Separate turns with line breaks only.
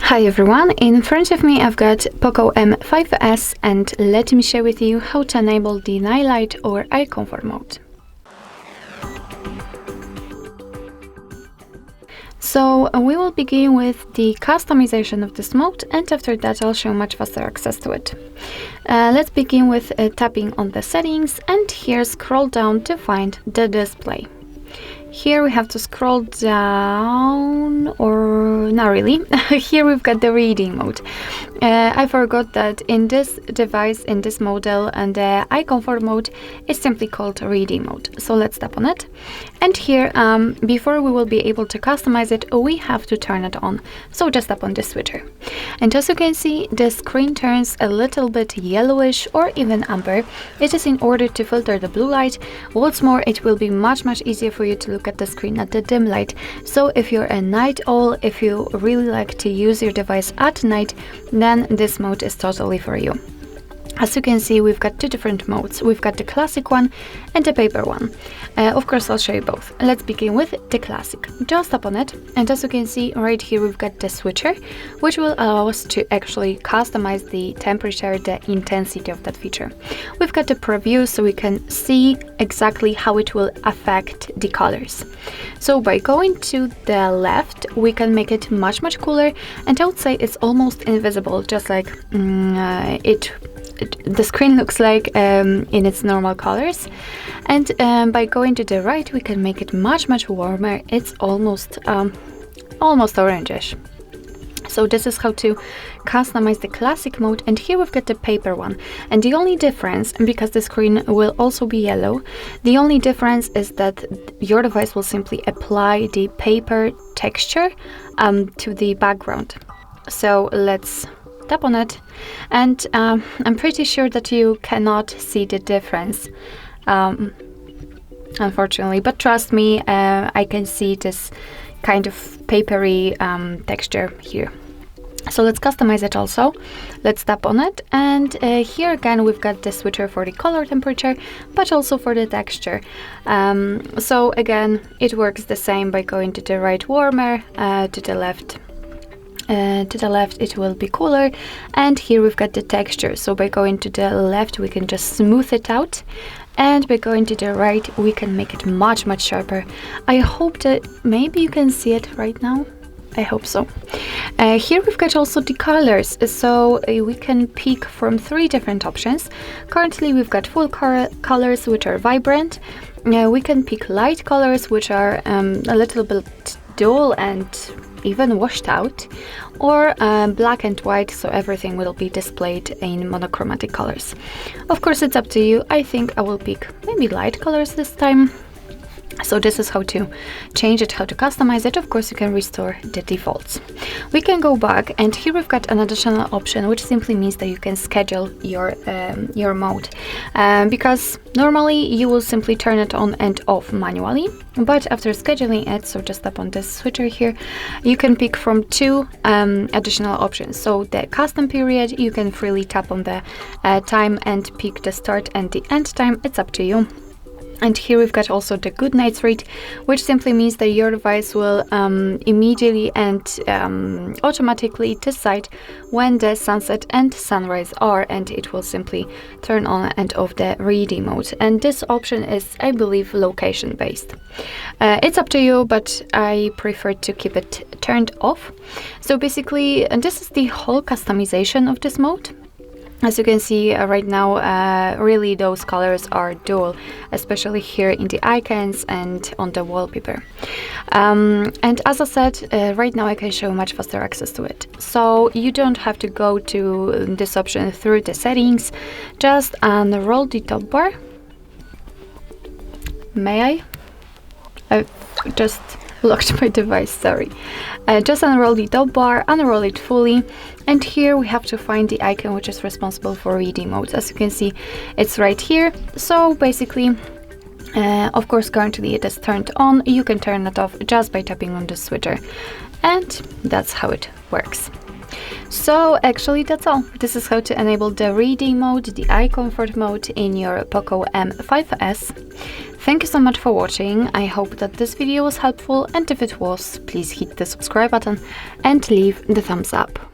Hi everyone, in front of me I've got POCO M5s and let me share with you how to enable the night light or eye comfort mode. So we will begin with the customization of this mode, and after that I'll show much faster access to it. Let's begin with tapping on the settings, and here scroll down to find the display. Here we have to scroll down, or not really. Here we've got the reading mode. I forgot that in this device, in this model, and the eye comfort mode is simply called reading mode. So let's tap on it. And here, before we will be able to customize it, we have to turn it on. So just tap on the switcher. And as you can see, the screen turns a little bit yellowish or even amber. It is in order to filter the blue light. What's more, it will be much easier for you to look at the screen at the dim light. So if you're a night owl, if you really like to use your device at night, then this mode is totally for you. As you can see, we've got two different modes. We've got the classic one and the paper one. Of course, I'll show you both. Let's begin with the classic. Just tap on it, and as you can see right here, we've got the switcher, which will allow us to actually customize the temperature, the intensity of that feature. We've got the preview, so we can see exactly how it will affect the colors. So by going to the left, we can make it much cooler, and I would say it's almost invisible, just like the screen looks like in its normal colors. And by going to the right, we can make it much warmer. It's almost orangish. So this is how to customize the classic mode, and here we've got the paper one. And the only difference, because the screen will also be yellow, the only difference is that your device will simply apply the paper texture to the background. So let's tap on it, and I'm pretty sure that you cannot see the difference, unfortunately, but trust me, I can see this kind of papery texture here. So let's customize it also. Let's tap on it, and here again we've got the switcher for the color temperature, but also for the texture. So again, it works the same by going to the right warmer, to the left it will be cooler, and here we've got the texture. So by going to the left, we can just smooth it out, and by going to the right, we can make it much sharper. I hope that maybe you can see it right now. I hope so. Here we've got also the colors, so we can pick from 3 different options. Currently we've got full colors, which are vibrant. We can pick light colors, which are a little bit dull and even washed out, or black and white, so everything will be displayed in monochromatic colors. Of course, it's up to you. I think I will pick maybe light colors this time. So this is how to change it, how to customize it. Of course, you can restore the defaults. We can go back, and here we've got an additional option, which simply means that you can schedule your mode, because normally you will simply turn it on and off manually, but after scheduling it, so just tap on this switcher here, you can pick from 2 additional options. So the custom period, you can freely tap on the time and pick the start and the end time. It's up to you. And here we've got also the good night read, which simply means that your device will immediately and automatically decide when the sunset and sunrise are, and it will simply turn on and off the reading mode. And this option is, I believe, location based. It's up to you, but I prefer to keep it turned off. So basically, and this is the whole customization of this mode. As you can see right now, really those colors are dual, especially here in the icons and on the wallpaper. And as I said, right now I can show much faster access to it. So you don't have to go to this option through the settings. Just unroll the top bar. May I? I've just locked my device, sorry. Just unroll the top bar, unroll it fully, and here we have to find the icon which is responsible for reading mode. As you can see, it's right here. So basically, of course, currently it is turned on. You can turn it off just by tapping on the switcher, and that's how it works. So actually that's all. This is how to enable the reading mode, the eye comfort mode in your POCO M5s. Thank you so much for watching. I hope that this video was helpful, and if it was, please hit the subscribe button and leave the thumbs up.